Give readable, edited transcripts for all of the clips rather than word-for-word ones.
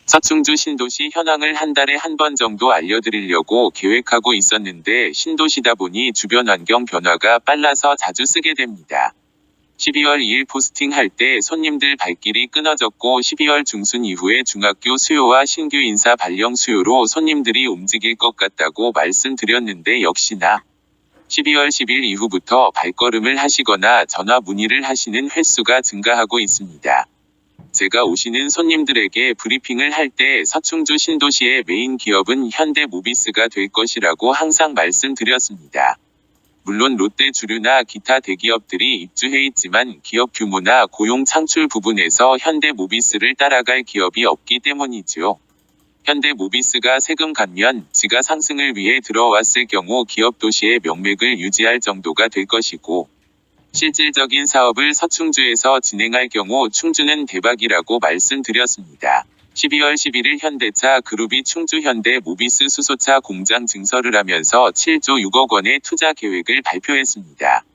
서충주 신도시 현황을 한 달에 한 번 정도 알려드리려고 계획하고 있었는데 신도시다 보니 주변 환경 변화가 빨라서 자주 쓰게 됩니다. 12월 2일 포스팅할 때 손님들 발길이 끊어졌고 12월 중순 이후에 중학교 수요와 신규 인사 발령 수요로 손님들이 움직일 것 같다고 말씀드렸는데 역시나 12월 10일 이후부터 발걸음을 하시거나 전화 문의를 하시는 횟수가 증가하고 있습니다. 제가 오시는 손님들에게 브리핑을 할 때 서충주 신도시의 메인 기업은 현대모비스가 될 것이라고 항상 말씀드렸습니다. 물론 롯데주류나 기타 대기업들이 입주해 있지만 기업 규모나 고용 창출 부분에서 현대모비스를 따라갈 기업이 없기 때문이죠. 현대모비스가 세금 감면, 지가 상승을 위해 들어왔을 경우 기업 도시의 명맥을 유지할 정도가 될 것이고 실질적인 사업을 서충주에서 진행할 경우 충주는 대박이라고 말씀드렸습니다. 12월 11일 현대차 그룹이 충주 현대모비스 수소차 공장 증설을 하면서 7조 6억 원의 투자 계획을 발표했습니다.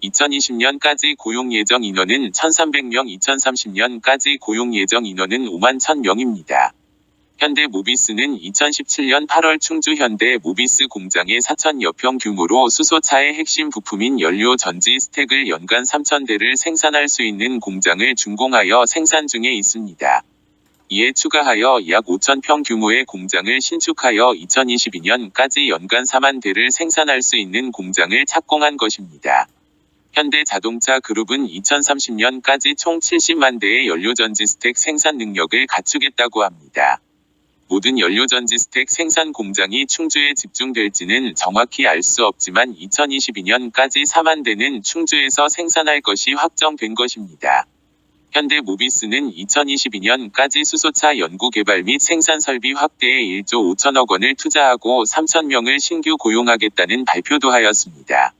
2020년까지 고용 예정 인원은 1,300명, 2030년까지 고용 예정 인원은 5만 1,000명입니다. 현대모비스는 2017년 8월 충주 현대모비스 공장의 4,000여 평 규모로 수소차의 핵심 부품인 연료 전지 스택을 연간 3,000대를 생산할 수 있는 공장을 준공하여 생산 중에 있습니다. 이에 추가하여 약 5,000평 규모의 공장을 신축하여 2022년까지 연간 4만 대를 생산할 수 있는 공장을 착공한 것입니다. 현대자동차 그룹은 2030년까지 총 70만 대의 연료전지 스택 생산 능력을 갖추겠다고 합니다. 모든 연료전지 스택 생산 공장이 충주에 집중될지는 정확히 알 수 없지만 2022년까지 4만 대는 충주에서 생산할 것이 확정된 것입니다. 현대모비스는 2022년까지 수소차 연구개발 및 생산 설비 확대에 1조 5천억 원을 투자하고 3,000명을 신규 고용하겠다는 발표도 하였습니다.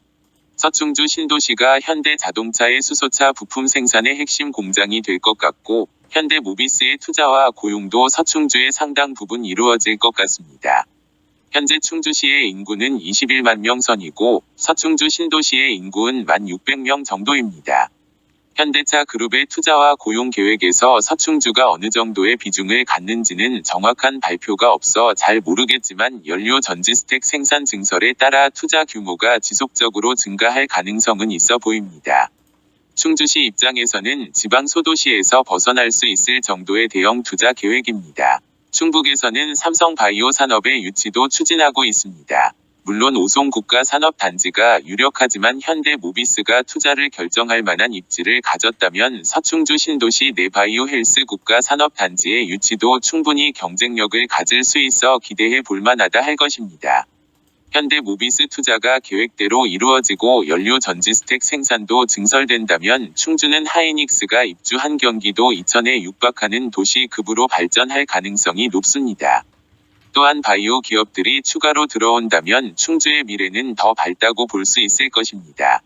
서충주 신도시가 현대자동차의 수소차 부품 생산의 핵심 공장이 될 것 같고 현대모비스의 투자와 고용도 서충주의 상당 부분 이루어질 것 같습니다. 현재 충주시의 인구는 21만 명 선이고 서충주 신도시의 인구는 1,600명 정도입니다. 현대차 그룹의 투자와 고용 계획에서 서충주가 어느 정도의 비중을 갖는지는 정확한 발표가 없어 잘 모르겠지만 연료 전지 스택 생산 증설에 따라 투자 규모가 지속적으로 증가할 가능성은 있어 보입니다. 충주시 입장에서는 지방 소도시에서 벗어날 수 있을 정도의 대형 투자 계획입니다. 충북에서는 삼성바이오 산업의 유치도 추진하고 있습니다. 물론 오송 국가산업단지가 유력하지만 현대모비스가 투자를 결정할 만한 입지를 가졌다면 서충주 신도시 내 바이오 헬스 국가산업단지의 유치도 충분히 경쟁력을 가질 수 있어 기대해 볼 만하다 할 것입니다. 현대모비스 투자가 계획대로 이루어지고 연료 전지 스택 생산도 증설된다면 충주는 하이닉스가 입주한 경기도 이천에 육박하는 도시급으로 발전할 가능성이 높습니다. 또한 바이오 기업들이 추가로 들어온다면 충주의 미래는 더 밝다고 볼 수 있을 것입니다.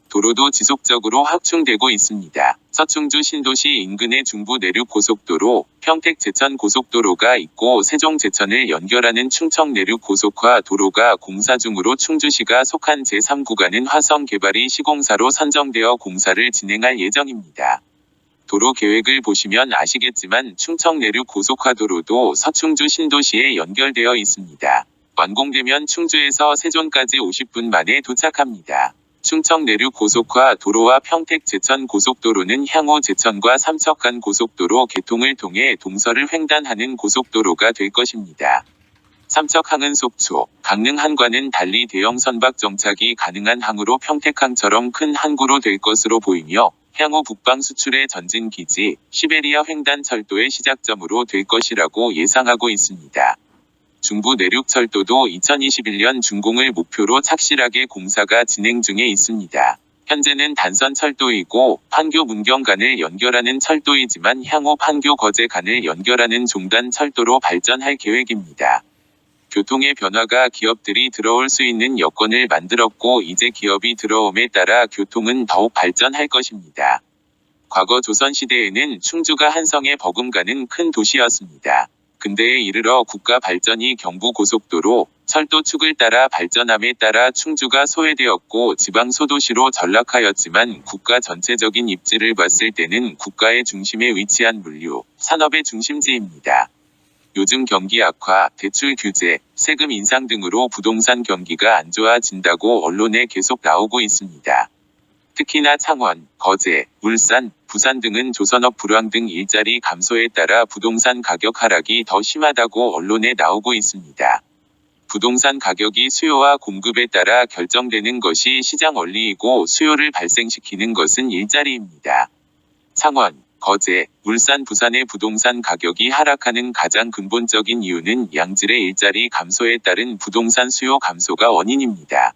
도로도 지속적으로 확충되고 있습니다. 서충주 신도시 인근의 중부 내륙 고속도로, 평택 제천 고속도로가 있고 세종 제천을 연결하는 충청 내륙 고속화 도로가 공사 중으로 충주시가 속한 제3구간은 화성 개발이 시공사로 선정되어 공사를 진행할 예정입니다. 도로 계획을 보시면 아시겠지만 충청 내륙 고속화도로도 서충주 신도시에 연결되어 있습니다. 완공되면 충주에서 세종까지 50분 만에 도착합니다. 충청 내륙 고속화 도로와 평택 제천 고속도로는 향후 제천과 삼척 간 고속도로 개통을 통해 동서를 횡단하는 고속도로가 될 것입니다. 삼척 항은 속초, 강릉 항과는 달리 대형 선박 정착이 가능한 항으로 평택항처럼 큰 항구로 될 것으로 보이며 향후 북방 수출의 전진기지, 시베리아 횡단 철도의 시작점으로 될 것이라고 예상하고 있습니다. 중부 내륙철도도 2021년 준공을 목표로 착실하게 공사가 진행 중에 있습니다. 현재는 단선 철도이고 판교 문경 간을 연결하는 철도이지만 향후 판교 거제 간을 연결하는 종단 철도로 발전할 계획입니다. 교통의 변화가 기업들이 들어올 수 있는 여건을 만들었고 이제 기업이 들어옴에 따라 교통은 더욱 발전할 것입니다. 과거 조선시대에는 충주가 한성에 버금가는 큰 도시였습니다. 근대에 이르러 국가 발전이 경부고속도로, 철도축을 따라 발전함에 따라 충주가 소외되었고 지방 소도시로 전락하였지만 국가 전체적인 입지를 봤을 때는 국가의 중심에 위치한 물류, 산업의 중심지입니다. 요즘 경기 악화, 대출 규제, 세금 인상 등으로 부동산 경기가 안 좋아진다고 언론에 계속 나오고 있습니다. 특히나 창원, 거제, 울산, 부산 등은 조선업 불황 등 일자리 감소에 따라 부동산 가격 하락이 더 심하다고 언론에 나오고 있습니다. 부동산 가격이 수요와 공급에 따라 결정되는 것이 시장 원리이고 수요를 발생시키는 것은 일자리입니다. 창원, 거제, 울산, 부산의 부동산 가격이 하락하는 가장 근본적인 이유는 양질의 일자리 감소에 따른 부동산 수요 감소가 원인입니다.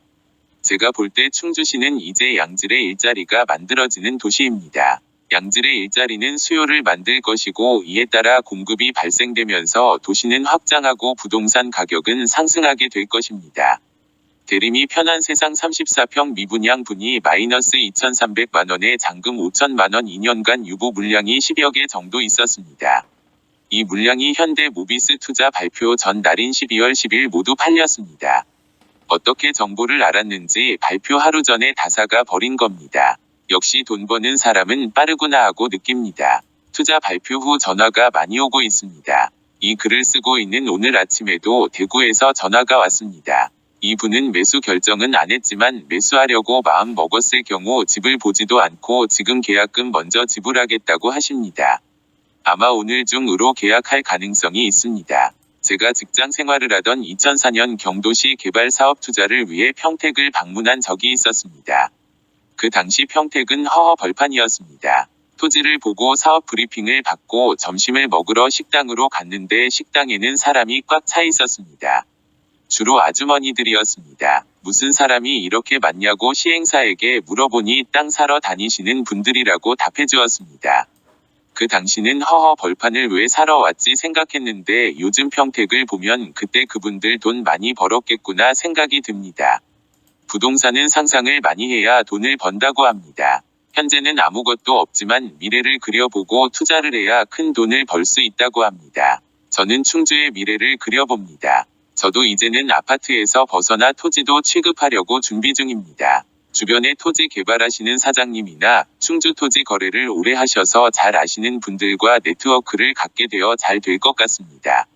제가 볼 때 충주시는 이제 양질의 일자리가 만들어지는 도시입니다. 양질의 일자리는 수요를 만들 것이고 이에 따라 공급이 발생되면서 도시는 확장하고 부동산 가격은 상승하게 될 것입니다. 대림이 편한 세상 34평 미분양 분이 마이너스 2,300만원에 잔금 5천만원 2년간 유보 물량이 10여 개 정도 있었습니다. 이 물량이 현대 모비스 투자 발표 전 날인 12월 10일 모두 팔렸습니다. 어떻게 정보를 알았는지 발표 하루 전에 다사가 버린 겁니다. 역시 돈 버는 사람은 빠르구나 하고 느낍니다. 투자 발표 후 전화가 많이 오고 있습니다. 이 글을 쓰고 있는 오늘 아침에도 대구에서 전화가 왔습니다. 이분은 매수 결정은 안 했지만 매수하려고 마음 먹었을 경우 집을 보지도 않고 지금 계약금 먼저 지불하겠다고 하십니다. 아마 오늘 중으로 계약할 가능성이 있습니다. 제가 직장 생활을 하던 2004년 경도시 개발 사업 투자를 위해 평택을 방문한 적이 있었습니다. 그 당시 평택은 허허 벌판이었습니다. 토지를 보고 사업 브리핑을 받고 점심을 먹으러 식당으로 갔는데 식당에는 사람이 꽉 차 있었습니다. 주로 아주머니들이었습니다. 무슨 사람이 이렇게 많냐고 시행사에게 물어보니 땅 사러 다니시는 분들이라고 답해주었습니다. 그 당시는 허허 벌판을 왜 사러 왔지 생각했는데 요즘 평택을 보면 그때 그분들 돈 많이 벌었겠구나 생각이 듭니다. 부동산은 상상을 많이 해야 돈을 번다고 합니다. 현재는 아무것도 없지만 미래를 그려보고 투자를 해야 큰 돈을 벌 수 있다고 합니다. 저는 충주의 미래를 그려봅니다. 저도 이제는 아파트에서 벗어나 토지도 취급하려고 준비 중입니다. 주변에 토지 개발하시는 사장님이나 충주 토지 거래를 오래 하셔서 잘 아시는 분들과 네트워크를 갖게 되어 잘 될 것 같습니다.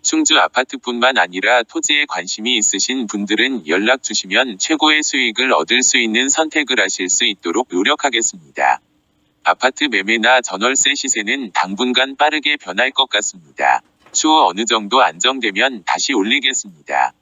충주 아파트뿐만 아니라 토지에 관심이 있으신 분들은 연락 주시면 최고의 수익을 얻을 수 있는 선택을 하실 수 있도록 노력하겠습니다. 아파트 매매나 전월세 시세는 당분간 빠르게 변할 것 같습니다. 추후 어느 정도 안정되면 다시 올리겠습니다.